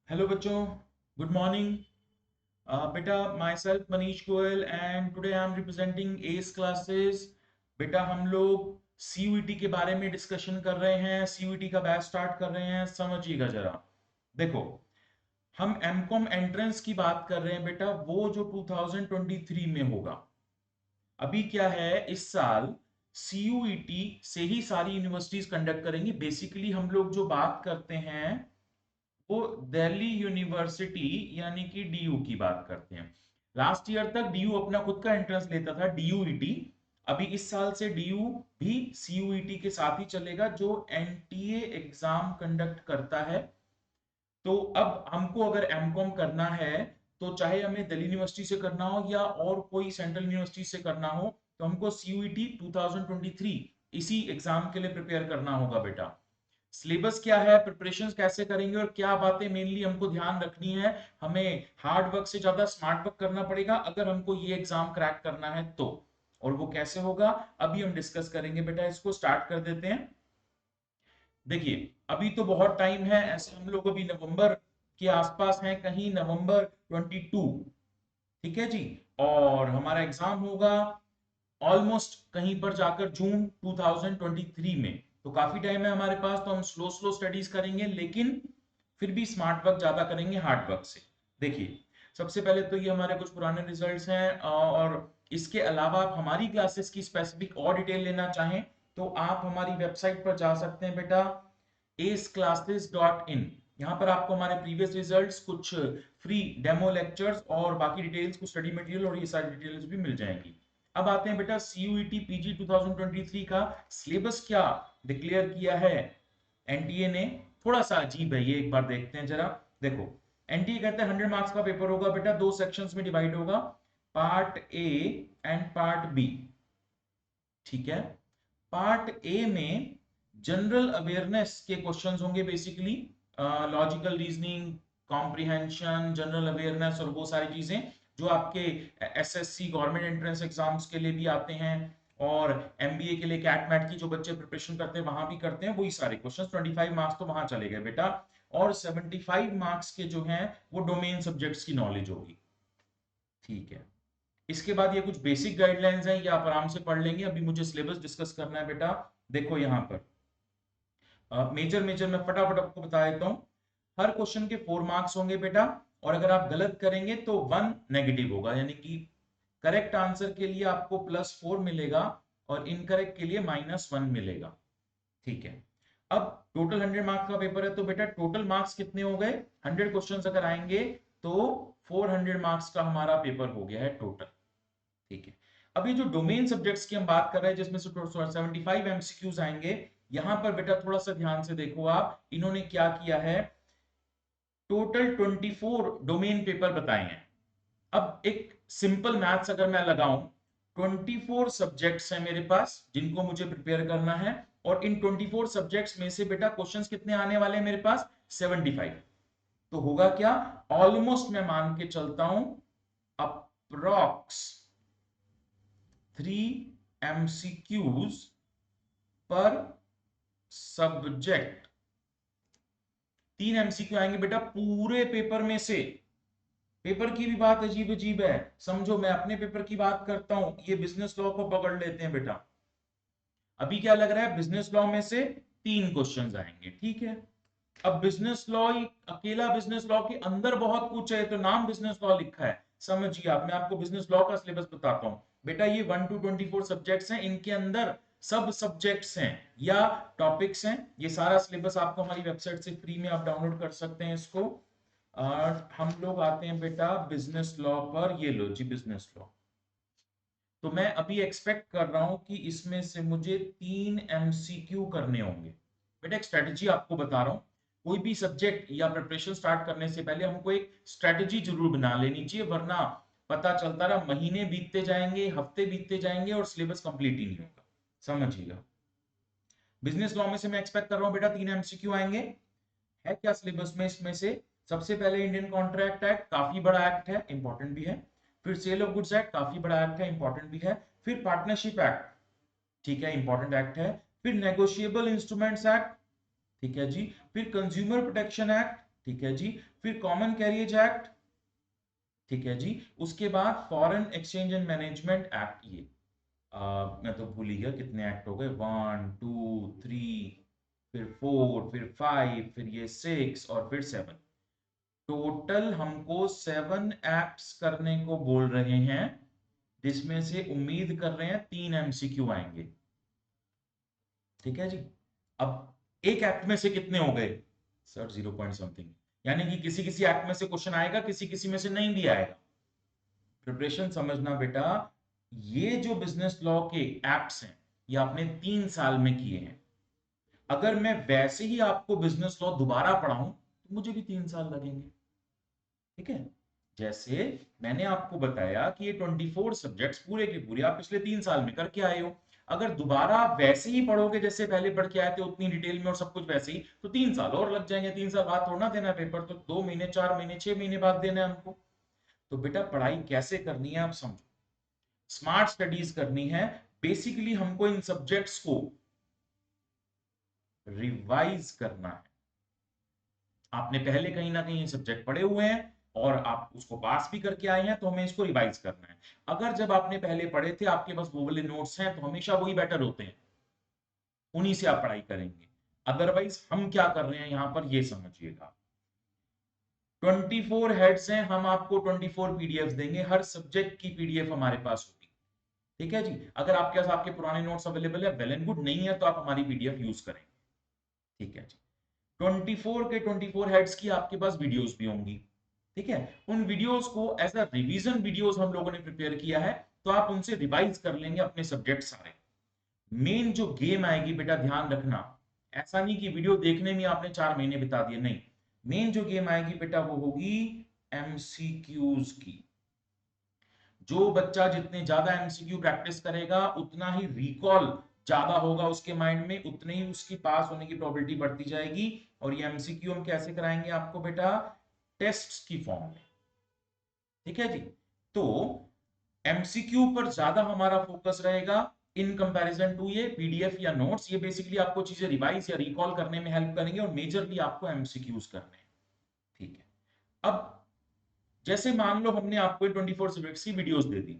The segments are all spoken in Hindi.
हेलो बच्चों, गुड मॉर्निंग। बेटा, my self Manish Goyal and today I am representing S classes. बेटा, हम लोग सीयूईटी के बारे में डिस्कशन कर रहे हैं। सीयूईटी का बैच स्टार्ट कर रहे हैं। समझिएगा जरा। देखो, हम एमकॉम एंट्रेंस की बात कर रहे हैं बेटा, वो जो 2023 में होगा। अभी क्या है, इस साल सीयूईटी से ही सारी यूनिवर्सिटीज कंडक्ट करेंगी। बेसिकली हम लोग जो बात करते हैं वो दिल्ली यूनिवर्सिटी यानी कि डीयू की बात करते हैं। लास्ट ईयर तक डीयू अपना खुद का एंट्रेंस लेता था, डीयूईटी। अभी इस साल से डीयू भी सीयूईटी के साथ ही चलेगा, जो एनटीए एग्जाम कंडक्ट करता है। तो अब हमको अगर एमकॉम करना है, तो चाहे हमें दिल्ली यूनिवर्सिटी से करना हो या और कोई सेंट्रल यूनिवर्सिटी से करना हो, तो हमको सीयूईटी 2023 इसी एग्जाम के लिए प्रिपेयर करना होगा बेटा। सिलेबस क्या है, प्रिपरेशंस कैसे करेंगे और क्या बातें मेनली हमको ध्यान रखनी है। हमें हार्ड वर्क से ज्यादा स्मार्ट वर्क करना पड़ेगा अगर हमको ये एग्जाम क्रैक करना है तो। और वो कैसे होगा, अभी हम डिस्कस करेंगे बेटा। इसको स्टार्ट कर देते हैं। देखिए, अभी तो बहुत टाइम है, ऐसे हम लोग अभी नवंबर के आसपास हैं, कहीं नवंबर 22। ठीक है जी। और हमारा एग्जाम होगा ऑलमोस्ट कहीं पर जाकर जून 2023 में। तो काफी टाइम है हमारे पास, तो हम स्लो स्लो स्टडीज करेंगे, लेकिन फिर भी स्मार्ट वर्क ज्यादा करेंगे हार्ड वर्क से। देखिए, सबसे पहले तो ये हमारे कुछ पुराने रिजल्ट्स हैं, और इसके अलावा आप हमारी क्लासेस की स्पेसिफिक और डिटेल लेना चाहें तो आप हमारी वेबसाइट पर जा सकते हैं बेटा, aceclasses.in। यहाँ पर आपको हमारे प्रीवियस रिजल्ट्स, कुछ फ्री डेमो लेक्चर्स और बाकी डिटेल्स, कुछ स्टडी मटेरियल और ये सारी डिटेल्स भी मिल जाएंगी। अब आते हैं बेटा, सीयूईटी पीजी 2023 का सिलेबस क्या डिक्लेयर किया है एनटीए ने। थोड़ा सा अजीब है ये, एक बार देखते हैं जरा। देखो, एनटीए कहता है 100 मार्क्स का पेपर होगा बेटा, दो सेक्शंस में डिवाइड होगा, part A and part B. ठीक है। पार्ट ए में जनरल अवेयरनेस के क्वेश्चंस होंगे, basically logical reasoning, comprehension, general awareness और वो सारी चीजें जो आपके एसएससी गवर्नमेंट एंट्रेंस एग्जाम्स के लिए भी आते हैं, और एमबीए के लिए कैट मैट की जो बच्चे प्रिपरेशन करते हैं वहां भी करते हैं, वही सारे क्वेश्चंस। 25 मार्क्स तो वहां चले गए बेटा। और 75 मार्क्स के जो हैं वो डोमेन सब्जेक्ट्स की नॉलेज होगी। ठीक है। इसके बाद ये कुछ बेसिक गाइडलाइंस हैं, ये आप आराम से पढ़ लेंगे। अभी मुझे सिलेबस डिस्कस करना है बेटा। देखो यहाँ पर मेजर मेजर मैं फटाफट आपको बता देता हूँ। हर क्वेश्चन के 4 मार्क्स होंगे बेटा, और अगर आप गलत करेंगे तो 1 नेगेटिव होगा, यानी कि करेक्ट आंसर के लिए आपको +4 मिलेगा और इनकरेक्ट के लिए -1 मिलेगा। ठीक है। अब टोटल 100 मार्क्स का पेपर है, तो बेटा टोटल मार्क्स कितने हो गए, 100 क्वेश्चन अगर आएंगे तो 400 मार्क्स का हमारा पेपर हो गया है टोटल। ठीक है। अब ये जो डोमेन सब्जेक्ट्स की हम बात कर रहे हैं, जिसमें से 75 एमसीक्यूज आएंगे, यहां पर बेटा थोड़ा सा ध्यान से देखो आप, इन्होंने क्या किया है, टोटल 24 डोमेन पेपर बताए हैं। अब एक सिंपल मैथ्स अगर मैं लगाऊं, 24 सब्जेक्ट्स हैं मेरे पास जिनको मुझे प्रिपेयर करना है, और इन 24 सब्जेक्ट्स में से बेटा क्वेश्चंस कितने आने वाले हैं मेरे पास, 75। तो होगा क्या, ऑलमोस्ट मैं मान के चलता हूं अप्रॉक्स 3 MCQs पर सब्जेक्ट। 3 MCQ आएंगे बेटा पूरे पेपर में से। पेपर की भी बात अजीब अजीब है, समझो। मैं अपने पेपर की बात करता हूं, ये बिजनेस लॉ को पकड़ लेते हैं बेटा। अभी क्या लग रहा है, बिजनेस लॉ में से 3 क्वेश्चंस आएंगे। ठीक है। अब बिजनेस लॉ ही अकेला, बिजनेस लॉ के अंदर बहुत कुछ है, तो नाम बिजनेस लॉ लिखा है। समझिए आप, मैं आपको बिजनेस लॉ का सिलेबस बताता हूँ बेटा। ये 1 to 24 सब्जेक्ट्स हैं, इनके अंदर सब सब्जेक्ट्स हैं या टॉपिक्स हैं। ये सारा सिलेबस आपको हमारी वेबसाइट से फ्री में आप डाउनलोड कर सकते हैं इसको। हम लोग आते हैं बेटा बिजनेस लॉ पर। ये लो जी, बिजनेस लॉ। तो मैं अभी एक्सपेक्ट कर रहा हूं कि इसमें से मुझे 3 MCQ करने होंगे बेटा। एक स्ट्रेटेजी आपको बता रहा हूं, कोई भी सब्जेक्ट या प्रिपरेशन स्टार्ट करने से पहले हमको एक स्ट्रेटेजी जरूर बना लेनी चाहिए, वरना पता चलता रहा महीने बीतते जाएंगे, हफ्ते बीतते जाएंगे और सिलेबस कंप्लीट ही नहीं होगा। समझिएगा। बिजनेस लॉ में से मैं एक्सपेक्ट कर रहा हूं बेटा 3 MCQ आएंगे। है क्या सिलेबस में, इसमें से सबसे पहले इंडियन कॉन्ट्रैक्ट एक्ट, काफी बड़ा एक्ट है, इंपॉर्टेंट भी है। फिर सेल ऑफ गुड्स एक्ट, काफी बड़ा एक्ट है, इंपॉर्टेंट भी है। फिर पार्टनरशिप एक्ट, ठीक है, इंपॉर्टेंट एक्ट है। फिर नेगोशिएबल इंस्ट्रूमेंट्स एक्ट, ठीक है जी। फिर कंज्यूमर प्रोटेक्शन एक्ट, ठीक है जी। फिर कॉमन कैरियज एक्ट, ठीक है जी। उसके बाद foreign exchange and management act, ये मैं तो भूल ही गया कितने एक्ट हो गए, 1 2 3, फिर 4, फिर 5, फिर ये 6 और फिर 7। टोटल हमको 7 एक्ट्स करने को बोल रहे हैं, जिसमें से उम्मीद कर रहे हैं 3 एमसीक्यू आएंगे। ठीक है जी। अब एक एक्ट में से कितने हो गए सर? 0 पॉइंट समथिंग, यानी कि किसी किसी एक्ट में से क्वेश्चन आएगा, किसी किसी में से नहीं भी आएगा। प्रिपरेशन समझना बेटा, ये जो बिजनेस लॉ के एक्ट्स हैं ये आपने 3 साल में किए हैं। अगर मैं वैसे ही आपको बिजनेस लॉ दोबारा पढ़ाऊं तो मुझे भी 3 साल लगेंगे। ठीक है, जैसे मैंने आपको बताया कि ये 24 सब्जेक्ट्स पूरे के पूरे आप पिछले 3 साल में करके आए हो। अगर दोबारा आप वैसे ही पढ़ोगे जैसे पहले पढ़ के आए थे उतनी डिटेल में और सब कुछ वैसे ही, तो 3 साल और लग जाएंगे। 3 साल बाद थोड़ा देना है पेपर, तो 2 महीने, 4 महीने, 6 महीने बाद देना है हमको। तो बेटा पढ़ाई कैसे करनी है आप समझो, स्मार्ट स्टडीज करनी है। बेसिकली हमको इन सब्जेक्ट्स को रिवाइज करना है। आपने पहले कहीं ना कहीं सब्जेक्ट पढ़े हुए हैं और आप उसको पास भी करके आए हैं, तो हमें इसको रिवाइज करना है। अगर जब आपने पहले पढ़े थे आपके पास वो वाले नोट्स हैं, तो हमेशा वही बेटर होते हैं, उन्हीं से आप पढ़ाई करेंगे। अदरवाइज हम क्या कर रहे हैं यहां पर ये समझिएगा। 24 हेड्स हैं, हम आपको 24 पीडीएफ देंगे, हर सब्जेक्ट की पीडीएफ हमारे पास होगी। ठीक है जी। अगर आपके पास आपके पुराने नोट्स अवेलेबल है, वेल एंड गुड, नहीं है तो आप हमारी पीडीएफ यूज करेंगे। ठीक है जी। 24 के 24 हेड्स की आपके पास वीडियोस भी होंगी। ठीक है, उन वीडियोस को एज अ रिवीजन वीडियोस हम लोगों ने प्रिपेयर किया है, तो आप उनसे रिवाइज कर लेंगे अपने सब्जेक्ट सारे। मेन जो गेम आएगी बेटा ध्यान रखना, ऐसा नहीं कि वीडियो देखने में आपने 4 महीने बिता दिए, नहीं। मेन जो गेम आएगी बेटा वो होगी एमसीक्यूज की। जो बच्चा जितने ज्यादा एमसीक्यू प्रैक्टिस करेगा उतना ही रिकॉल ज्यादा होगा उसके माइंड में, उतने ही उसकी पास होने की प्रोबेबिलिटी बढ़ती जाएगी। और ये एमसीक्यू हम कैसे कराएंगे आपको बेटा? टेस्ट्स की फॉर्म में। ठीक है जी। तो एमसीक्यू पर ज्यादा हमारा फोकस रहेगा इन कंपैरिजन टू ये पीडीएफ या नोट्स। ये बेसिकली आपको चीजें रिवाइज या रिकॉल करने में हेल्प करेंगे और मेजरली आपको एमसीक्यूज करने हैं। ठीक है। अब जैसे मान लो हमने आपको 24 सब्जेक्ट्स की वीडियोस दे दी,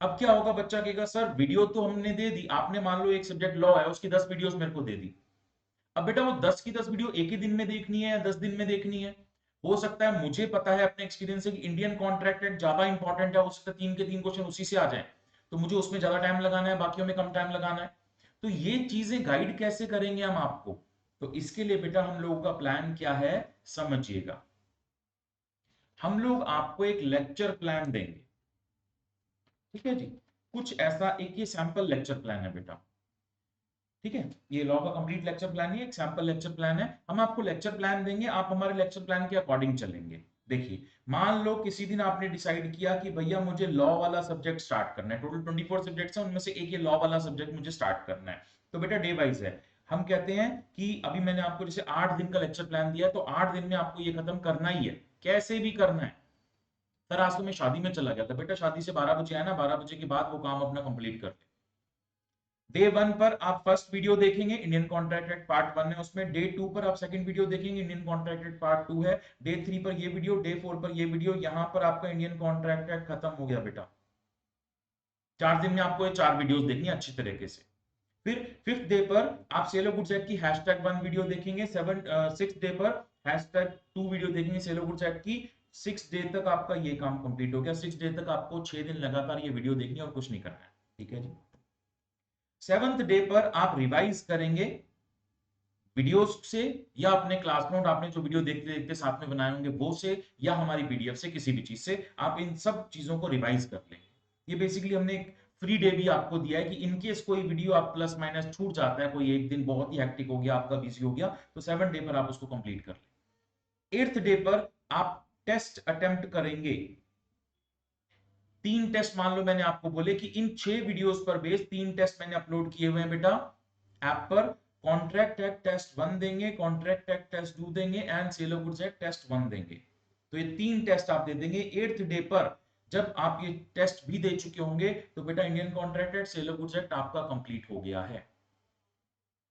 अब क्या होगा? बच्चा कहेगा सर वीडियो तो हमने दे दी, आपने मान लो एक सब्जेक्ट लॉ है उसकी 10 वीडियोस मेरे को दे दी। अब बेटा वो 10 की 10 वीडियो एक ही दिन में देखनी है या 10 दिन में देखनी है? हो सकता है, मुझे पता है अपने एक्सपीरियंस से कि इंडियन कॉन्ट्रैक्ट एक्ट ज्यादा इंपॉर्टेंट है, हो सकता है 3 के 3 क्वेश्चन उसी से आ जाए, तो मुझे उसमें ज्यादा टाइम लगाना है, बाकियों में कम टाइम लगाना है। तो ये चीजें गाइड कैसे करेंगे हम आपको? तो इसके लिए बेटा हम लोगों का प्लान क्या है समझिएगा। हम लोग आपको एक लेक्चर प्लान देंगे। ठीक है जी। कुछ ऐसा एक ये सैंपल लेक्चर प्लान है बेटा। ठीक है, ये लॉ का कंप्लीट लेक्चर प्लान नहीं है, एक सैंपल लेक्चर प्लान है। हम आपको लेक्चर प्लान देंगे, आप हमारे लेक्चर प्लान के अकॉर्डिंग चलेंगे। देखिए, मान लो किसी दिन आपने डिसाइड किया कि भैया मुझे लॉ वाला सब्जेक्ट स्टार्ट करना है, टोटल 24 सब्जेक्ट्स हैं, उनमें से एक ये लॉ वाला सब्जेक्ट मुझे स्टार्ट करना है। तो बेटा डे वाइज है। हम कहते हैं कि अभी मैंने आपको जैसे 8 दिन का लेक्चर प्लान दिया, तो 8 दिन में आपको ये खत्म करना ही है, कैसे भी करना है। सर आज तो मैं शादी में चला गया था, बेटा शादी से 12 बजे आया ना, 12 बजे के बाद वो काम अपना कंप्लीट कर ले। डे 1 पर आप फर्स्ट वीडियो देखेंगे, इंडियन कॉन्ट्रैक्ट एक्ट पार्ट 1 है उसमें। डे 2 पर आप सेकंड वीडियो देखेंगे, इंडियन कॉन्ट्रैक्ट एक्ट पार्ट 2 है। डे 3 पर ये वीडियो, डे 4 पर ये वीडियो। यहां पर आपका इंडियन कॉन्ट्रैक्ट एक्ट खत्म हो गया बेटा। 4 दिन में आपको ये 4 वीडियोस देखनी है अच्छी तरीके से। फिर फिफ्थ डे पर आप सेलो गुड्स एक्ट की #1 वीडियो देखेंगे। 6th डे पर #2 वीडियो देखेंगे सेलो गुड्स एक्ट की। 6 डे तक आपका ये काम कंप्लीट हो गया। 6 डे तक आपको 6 दिन लगातार ये वीडियो देखनी है और कुछ नहीं करना है। ठीक है जी। 7th डे पर आप रिवाइज करेंगे वीडियोस से, या अपने क्लास नोट आपने जो वीडियो देखते देखते साथ में बनाए होंगे वो से, या हमारी पीडीएफ से, किसी भी चीज से आप इन सब चीजों को रिवाइज कर लेंगे। ये बेसिकली हमने एक फ्री डे भी आपको दिया है कि इनकेस कोई वीडियो आप प्लस माइनस छूट जाता है, कोई एक दिन बहुत ही हेक्टिक हो गया, आपका बिजी हो गया, तो 7 डे पर आप उसको कंप्लीट कर लें। 8th डे पर आप टेस्ट अटेम्प्ट करेंगे। 3 टेस्ट मान लो मैंने आपको बोले कि इन 6 वीडियोस पर बेस 3 टेस्ट मैंने अपलोड किए हुए हैं बेटा ऐप पर। कॉन्ट्रैक्ट एक्ट टेस्ट 1 देंगे, कॉन्ट्रैक्ट एक्ट टेस्ट 2 देंगे and sale of goods act test 1 देंगे। तो ये 3 टेस्ट आप दे देंगे 8th डे पर। जब आप ये टेस्ट भी दे चुके होंगे तो बेटा इंडियन कॉन्ट्रैक्ट एक्ट, सेलो गुड्स एक्ट आपका कंप्लीट हो गया है।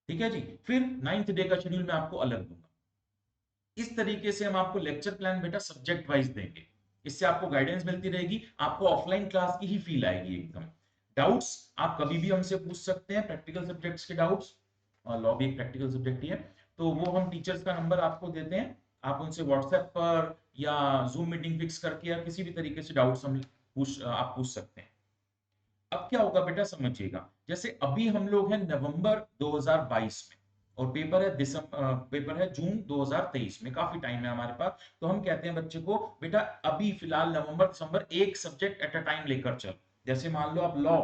ठीक है जी। फिर 9th डे का शेड्यूल मैं आपको अलग दूंगा। इस तरीके से हम आपको लेक्चर प्लान बेटा सब्जेक्ट वाइज देंगे, इससे आपको गाइडेंस मिलती रहेगी, आपको ऑफलाइन क्लास की ही फील आएगी एकदम। डाउट्स आप कभी भी हमसे पूछ सकते हैं, प्रैक्टिकल सब्जेक्ट्स के डाउट्स, और लॉ भी एक प्रैक्टिकल सब्जेक्ट ही है, तो वो हम टीचर्स का नंबर आपको देते हैं, आप उनसे व्हाट्सएप पर या जूम मीटिंग फिक्स करके या किसी भी तरीके से डाउट्स हम आप पूछ सकते हैं। अब क्या होगा बेटा समझिएगा, जैसे अभी हम लोग हैं नवंबर 2022 में और पेपर है दिसंबर, पेपर है जून 2023 में, काफी टाइम है हमारे पास, तो हम कहते हैं बच्चे को बेटा अभी फिलहाल नवंबर दिसंबर एक सब्जेक्ट एट अ टाइम लेकर चल। जैसे मान लो आप लॉ,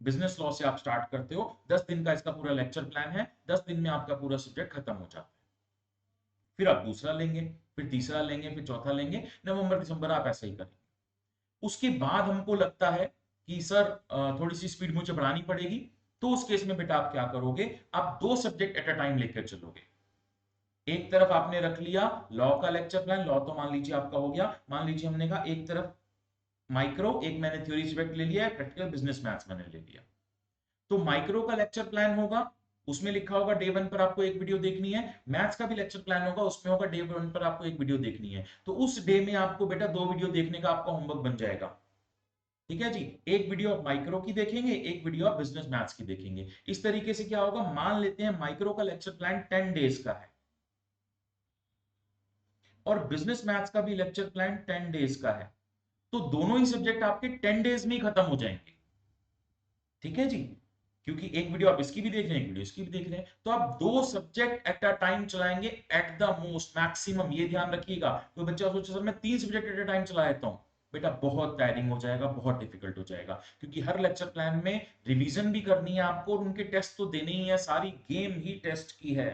बिजनेस लॉ से आप स्टार्ट करते हो, 10 दिन का इसका पूरा लेक्चर प्लान है, 10 दिन में आपका पूरा सब्जेक्ट खत्म हो जाता है, फिर आप दूसरा लेंगे, फिर तीसरा लेंगे, फिर चौथा लेंगे, नवंबर दिसंबर आप ऐसा ही करेंगे। उसके बाद हमको लगता है कि सर थोड़ी सी स्पीड मुझे बढ़ानी पड़ेगी, तो उस केस में बेटा आप क्या करोगे, आप दो सब्जेक्ट एट अ टाइम लेकर चलोगे। एक तरफ आपने रख लिया लॉ का लेक्चर प्लान, लॉ तो मान लीजिए आपका हो गया, मान लीजिए हमने कहा एक तरफ माइक्रो, एक मैंने थ्योरी सब्जेक्ट ले लिया है, प्रैक्टिकल बिजनेस मैथ्स मैंने ले लिया, तो माइक्रो का लेक्चर प्लान होगा, उसमें लिखा होगा डे 1 पर आपको एक वीडियो देखनी है, मैथ्स का भी लेक्चर प्लान होगा, उसमें होगा डे 1 पर आपको एक वीडियो देखनी है, तो उस डे में आपको बेटा दो वीडियो देखने का आपका होमवर्क बन जाएगा। ठीक है जी, एक वीडियो आप माइक्रो की देखेंगे, एक वीडियो आप बिजनेस मैथ्स की देखेंगे। इस तरीके से क्या होगा, मान लेते हैं माइक्रो का लेक्चर प्लान 10 डेज का है और बिजनेस मैथ्स का भी लेक्चर प्लान 10 डेज का है, तो दोनों ही सब्जेक्ट आपके 10 डेज में ही खत्म हो जाएंगे। ठीक है जी, क्योंकि एक वीडियो आप इसकी भी देख रहे हैं, एक वीडियो इसकी भी देख रहे हैं, तो आप दो सब्जेक्ट एट अ टाइम चलाएंगे, एट द मोस्ट मैक्सिमम, ये ध्यान रखिएगा। तो बच्चा सोचे सर मैं 3 सब्जेक्ट एट अ टाइम चला लेता हूं, बेटा बहुत टायरिंग हो जाएगा, बहुत डिफिकल्ट हो जाएगा, क्योंकि हर लेक्चर प्लान में रिवीजन भी करनी है आपको और उनके टेस्ट तो देने ही है, सारी गेम ही टेस्ट की है।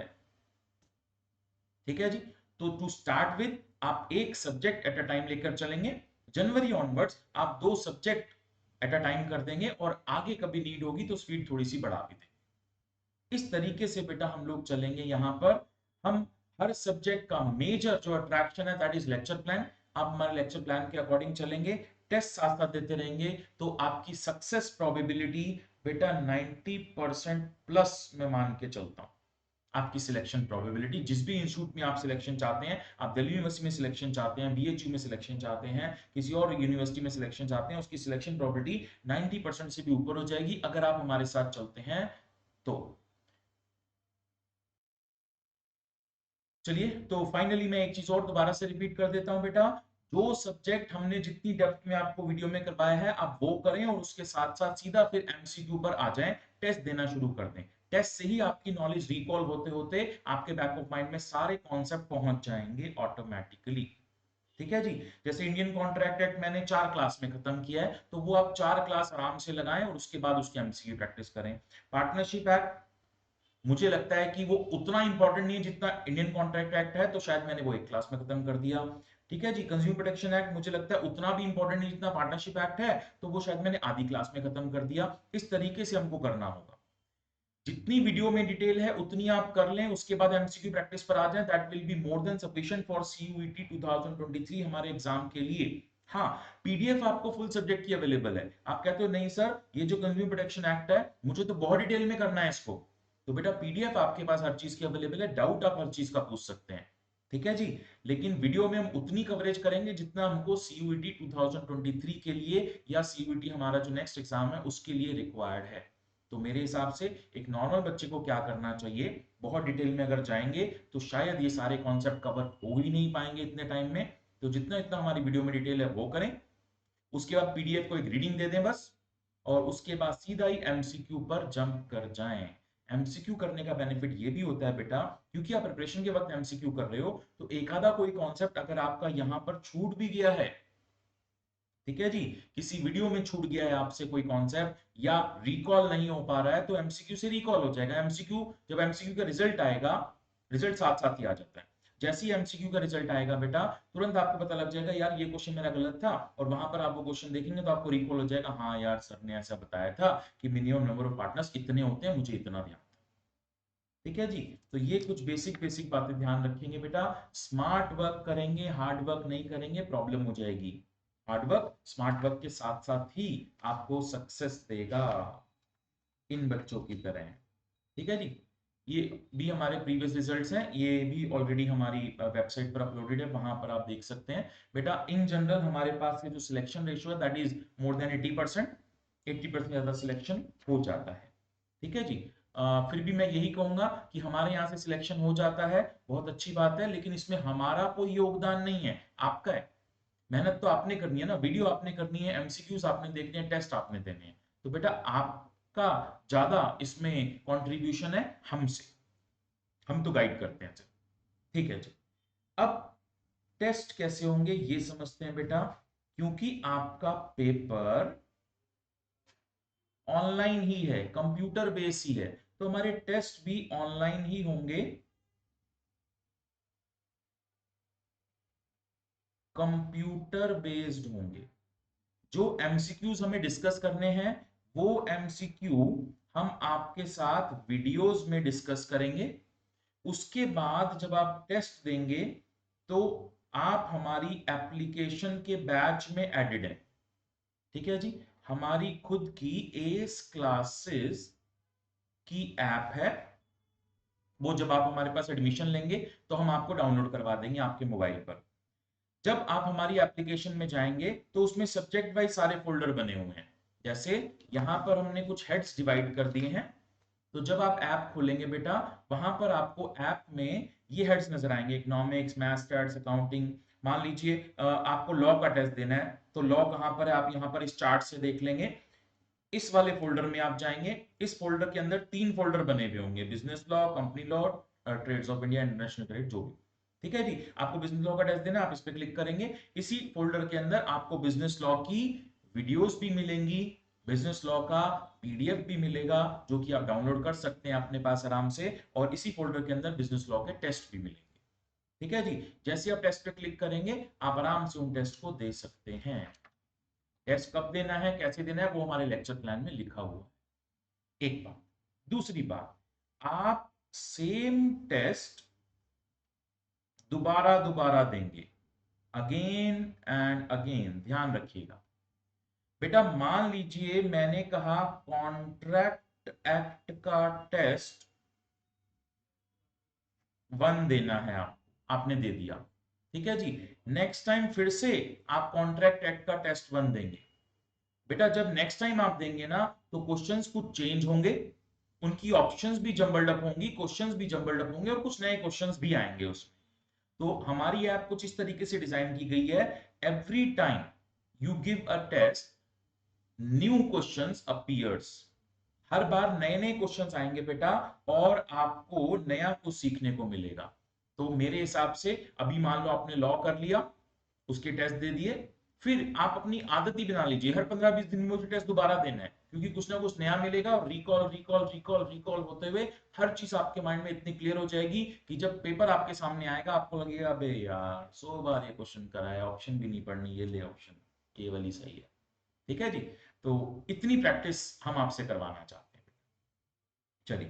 ठीक है जी, तो टू स्टार्ट विद आप एक सब्जेक्ट एट अ टाइम लेकर चलेंगे, जनवरी ऑनवर्ड्स आप दो सब्जेक्ट एट अ टाइम कर देंगे और आगे कभी नीड होगी तो स्पीड थोड़ी सी बढ़ा भी देंगे। इस तरीके से बेटा हम लोग चलेंगे, यहां पर हम हर सब्जेक्ट का मेजर जो अट्रैक्शन है दैट इज लेक्चर प्लान, आप हमारे लेक्चर प्लान के अकॉर्डिंग चलेंगे, टेस्ट साथ साथ देते रहेंगे, तो आपकी सक्सेस प्रोबेबिलिटी बेटा 90% प्लस में मान के चलता हूं। आपकी सिलेक्शन प्रोबेबिलिटी, जिस भी इंस्टीट्यूट में आप सिलेक्शन चाहते हैं, आप दिल्ली यूनिवर्सिटी में सिलेक्शन चाहते हैं, बीएचयू में सिलेक्शन चाहते हैं, किसी और यूनिवर्सिटी में सिलेक्शन चाहते हैं, उसकी सिलेक्शन प्रोबेबिलिटी 90% से भी ऊपर हो जाएगी अगर आप हमारे साथ चलते हैं तो। चलिए, तो फाइनली मैं एक चीज और दोबारा से रिपीट कर देता हूं बेटा, जो सब्जेक्ट हमने जितनी डेप्थ में आपको वीडियो में करवाया है आप वो करें और उसके साथ साथ सीधा फिर एमसीक्यू पर आ जाएं, टेस्ट देना शुरू कर दें। टेस्ट से ही आपकी नॉलेज रिकॉल होते होते आपके बैक ऑफ माइंड में सारे कॉन्सेप्ट पहुंच जाएंगे ऑटोमेटिकली। ठीक है जी, जैसे इंडियन कॉन्ट्रैक्ट एक्ट मैंने 4 क्लास में खत्म किया है, तो वो आप 4 क्लास आराम से लगाएं और उसके बाद उसकी एमसीक्यू प्रैक्टिस करें। पार्टनरशिप एक्ट मुझे लगता है कि वो उतना इंपॉर्टेंट नहीं है जितना इंडियन कॉन्ट्रैक्ट एक्ट है, तो शायद मैंने वो एक क्लास में खत्म कर दिया। ठीक है जी, कंज्यूमर प्रोटेक्शन एक्ट मुझे लगता है उतना भी इंपॉर्टेंट नहीं जितना पार्टनरशिप एक्ट है, तो वो शायद मैंने आधी क्लास में खत्म कर दिया। इस तरीके से हमको करना होगा, जितनी वीडियो में डिटेल है उतनी आप कर लें, उसके बाद एमसीक्यू प्रैक्टिस पर आ जाएं, that will be more than sufficient for CUET 2023 हमारे एग्जाम के लिए। हाँ, पीडीएफ आपको फुल सब्जेक्ट की अवेलेबल है, आप कहते हो नहीं सर ये जो कंज्यूमर प्रोटेक्शन एक्ट है मुझे तो बहुत डिटेल में करना है इसको, तो बेटा पीडीएफ आपके पास हर चीज की अवेलेबल है, डाउट आप हर चीज का पूछ सकते हैं। ठीक है जी, लेकिन वीडियो में हम उतनी कवरेज करेंगे जितना हमको सीयूईटी 2023 के लिए या सीयूईटी हमारा जो नेक्स्ट एग्जाम है उसके लिए रिक्वायर्ड है। तो मेरे हिसाब से एक नॉर्मल बच्चे को क्या करना चाहिए, बहुत डिटेल में अगर जाएंगे तो शायद ये सारे कॉन्सेप्ट कवर हो ही नहीं पाएंगे इतने टाइम में, तो जितना इतना हमारी वीडियो में डिटेल है वो करें, उसके बाद पीडीएफ को एक रीडिंग दे दें बस, और उसके बाद सीधा ही एमसीक्यू पर जंप कर जाएं। एमसीक्यू करने का बेनिफिट ये भी होता है बेटा, क्योंकि आप प्रिपरेशन के वक्त एमसीक्यू कर रहे हो, तो एक आधा कोई कॉन्सेप्ट अगर आपका यहां पर छूट भी गया है, ठीक है जी, किसी वीडियो में छूट गया है आपसे कोई कॉन्सेप्ट या रिकॉल नहीं हो पा रहा है, तो एमसीक्यू से रिकॉल हो जाएगा। एमसीक्यू, जब एमसीक्यू का रिजल्ट आएगा, रिजल्ट साथ साथ ही आ जाता है, जैसे ही एमसीक्यू का रिजल्ट आएगा बेटा तुरंत आपको पता लग जाएगा यार ये क्वेश्चन मेरा गलत था, और वहां पर आप वो क्वेश्चन देखेंगे तो आपको रिकॉल हो जाएगा, हाँ यार सर ने ऐसा बताया था कि मिनिमम नंबर ऑफ पार्टनर्स इतने होते हैं, मुझे इतना ध्यान। ठीक है जी, तो ये कुछ बेसिक बेसिक बातें ध्यान रखेंगे बेटा, स्मार्ट वर्क करेंगे, हार्ड वर्क नहीं करेंगे प्रॉब्लम हो जाएगी। हार्ड वर्क स्मार्ट वर्क के साथ साथ ही आपको सक्सेस देगा इन बच्चों की तरह। ठीक है जी, ये भी हमारे प्रीवियस रिजल्ट्स हैं, ये भी ऑलरेडी हमारी वेबसाइट पर अपलोडेड है, वहां पर आप देख सकते हैं। बेटा इन जनरल हमारे पास ये जो सिलेक्शन रेशियो है दैट इज मोर देन 80%, 80% ज्यादा सिलेक्शन हो जाता है। ठीक है जी। फिर भी मैं यही कहूंगा कि हमारे यहाँ से सिलेक्शन हो जाता है, बहुत अच्छी बात है, लेकिन इसमें हमारा कोई योगदान नहीं है, आपका है। मेहनत तो आपने करनी है ना, वीडियो आपने करनी है, एमसीक्यूज आपने देखने हैं, टेस्ट आपने देने हैं, तो बेटा आपका ज्यादा इसमें कंट्रीब्यूशन है हमसे, हम तो गाइड करते हैं। ठीक है जी। अब टेस्ट कैसे होंगे ये समझते हैं बेटा। क्योंकि आपका पेपर ऑनलाइन ही है, कंप्यूटर बेस ही है, तो हमारे टेस्ट भी ऑनलाइन ही होंगे, कंप्यूटर बेस्ड होंगे। जो एमसीक्यूज हमें डिस्कस करने हैं वो एमसीक्यू हम आपके साथ वीडियोस में डिस्कस करेंगे। उसके बाद जब आप टेस्ट देंगे तो आप हमारी एप्लीकेशन के बैच में एडेड हैं। ठीक है जी। हमारी खुद की एस क्लासेस की ऐप है, वो जब आप हमारे पास एडमिशन लेंगे तो हम आपको डाउनलोड करवा देंगे आपके मोबाइल पर। जब आप हमारी एप्लीकेशन में जाएंगे तो उसमें सब्जेक्ट वाइज सारे फोल्डर बने हुए हैं। जैसे यहां पर हमने कुछ हेड्स डिवाइड कर दिए हैं, तो जब आप ऐप खोलेंगे बेटा, वहां पर आपको ऐप में ये हेड्स नजर आएंगे, इकोनॉमिक्स, मैथ्स, स्टैट्स, अकाउंटिंग। मान लीजिए आपको लॉ का टेस्ट देना है, तो लॉ कहां पर है आप यहां पर इस चार्ट से देख लेंगे। इस वाले फोल्डर में आप जाएंगे, इस फोल्डर के अंदर 3 फोल्डर बने हुए होंगे, business law, company law, trades of India, international credit, जो भी। ठीक है जी। आपको बिजनेस लॉ का टेस्ट देना है, आप इस पर क्लिक करेंगे, इसी फोल्डर के अंदर आपको बिजनेस लॉ की वीडियोस भी मिलेंगी, बिजनेस लॉ का पीडीएफ भी मिलेगा, जो कि आप डाउनलोड कर सकते हैं अपने पास आराम से, और इसी फोल्डर के अंदर बिजनेस लॉ के टेस्ट भी मिलेंगे। ठीक है जी। जैसे आप टेस्ट पे क्लिक करेंगे आप आराम से उन टेस्ट को दे सकते हैं। टेस्ट कब देना है, कैसे देना है, वो हमारे लेक्चर प्लान में लिखा हुआ है। एक बात। दूसरी बात, आप सेम टेस्ट दोबारा दोबारा देंगे, अगेन एंड अगेन, ध्यान रखिएगा। बेटा मान लीजिए मैंने कहा कॉन्ट्रैक्ट एक्ट का टेस्ट 1 देना है आपको, आपने दे दिया। ठीक है जी। नेक्स्ट टाइम फिर से आप कॉन्ट्रैक्ट एक्ट का टेस्ट 1 देंगे। बेटा जब नेक्स्ट टाइम आप देंगे ना, तो क्वेश्चंस कुछ चेंज होंगे, उनकी ऑप्शंस भी जंबल्ड अप होंगी, क्वेश्चंस भी जंबल्ड अप होंगे, और कुछ नए क्वेश्चंस भी आएंगे उसमें। तो हमारी ऐप कुछ इस तरीके से डिजाइन की गई है, every time you give a test new questions appears, हर बार नए नए क्वेश्चंस आएंगे बेटा, और आपको नया कुछ सीखने को मिलेगा। तो मेरे हिसाब से अभी मान लो आपने लॉ कर लिया, उसके टेस्ट दे दिए, फिर आप अपनी आदत ही बना लीजिए हर 15-20 दिन में उसे टेस्ट दोबारा देना है, क्योंकि कुछ ना कुछ नया मिलेगा, और रिकॉल रिकॉल रिकॉल रिकॉल होते हुए हर चीज आपके माइंड में इतनी क्लियर हो जाएगी कि जब पेपर आपके सामने आएगा आपको लगेगा अबे यार 100 बार ये क्वेश्चन करा है, ऑप्शन भी नहीं पढ़नी, ये ले ऑप्शन, ये वाली सही है। ठीक है जी। तो इतनी प्रैक्टिस हम आपसे करवाना चाहते हैं। चलिए,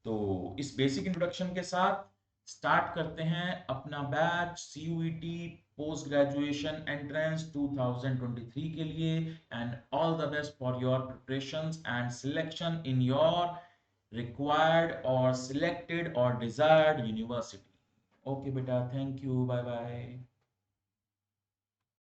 तो इस बेसिक इंट्रोडक्शन के साथ स्टार्ट करते हैं अपना batch CUET post graduation entrance 2023 के लिए। And all the best for your preparations and selection in your required or selected or desired university. Okay beta, thank you, bye bye.